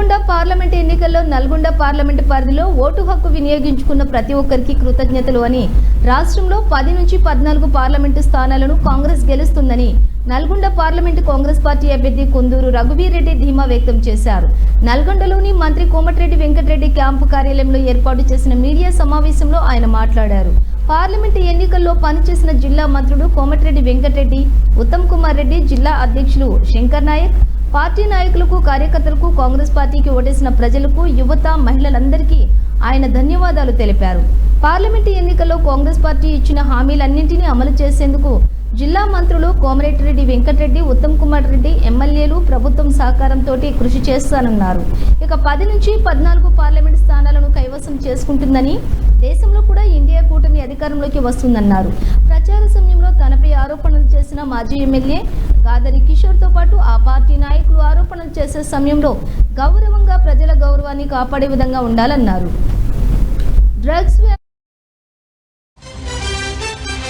Nalgonda parliament ఎన్నికల్లో Nalgonda parliament పరిధిలో vote హక్కు వినియోగించుకున్న ప్రతి ఒక్కరికి కృతజ్ఞతలు అని రాష్ట్రంలో 10 నుంచి 14 పార్లమెంటు స్థానాలను కాంగ్రెస్ గెలుస్తుందని నల్గొండ పార్లమెంటు కాంగ్రెస్ పార్టీ అభ్యర్థి కుందూరు రఘువీర్ రెడ్డి ధీమా వ్యక్తం చేశారు. నల్గొండలోని మంత్రి కోమటిరెడ్డి వెంకటరెడ్డి క్యాంపు కార్యాలయంలో ఏర్పాటు చేసిన మీడియా సమావేశంలో ఆయన మాట్లాడారు. పార్లమెంటు ఎన్నికల్లో పనిచేసిన జిల్లా మంత్రులు కోమటిరెడ్డి వెంకటరెడ్డి, ఉత్తమ్ కుమార్ రెడ్డి, జిల్లా అధ్యక్షులు శంకర్ నాయక్, పార్టీ నాయకులకు, కార్యకర్తలకు, కాంగ్రెస్ పార్టీకి ఓటేసిన ప్రజలకు, యువత, మహిళలందరికీ ఆయన ధన్యవాదాలు తెలిపారు. పార్లమెంటు ఎన్నికల్లో కాంగ్రెస్ పార్టీ ఇచ్చిన హామీలన్నింటినీ అమలు చేసేందుకు జిల్లా మంత్రులు కోమటిరెడ్డి వెంకటరెడ్డి, ఉత్తమ్ కుమార్ రెడ్డి, ఎమ్మెల్యేలు ప్రభుత్వం సహకారంతో కృషి చేస్తానన్నారు. ఇక 10 నుంచి 14 పార్లమెంట్ స్థానాలను కైవసం చేసుకుంటుందని, దేశంలో కూడా ఇండియా కూటమి అధికారంలోకి వస్తుందన్నారు. ప్రచార సమయంలో తనపై ఆరోపణలు చేసిన మాజీ ఎమ్మెల్యే గాదరి కిషోర్తో పాటు ఆ పార్టీ నాయకులు ఆరోపణలు చేసే సమయంలో గౌరవంగా ప్రజల గౌరవాన్ని కాపాడే విధంగా ఉండాలన్నారు. డ్రగ్స్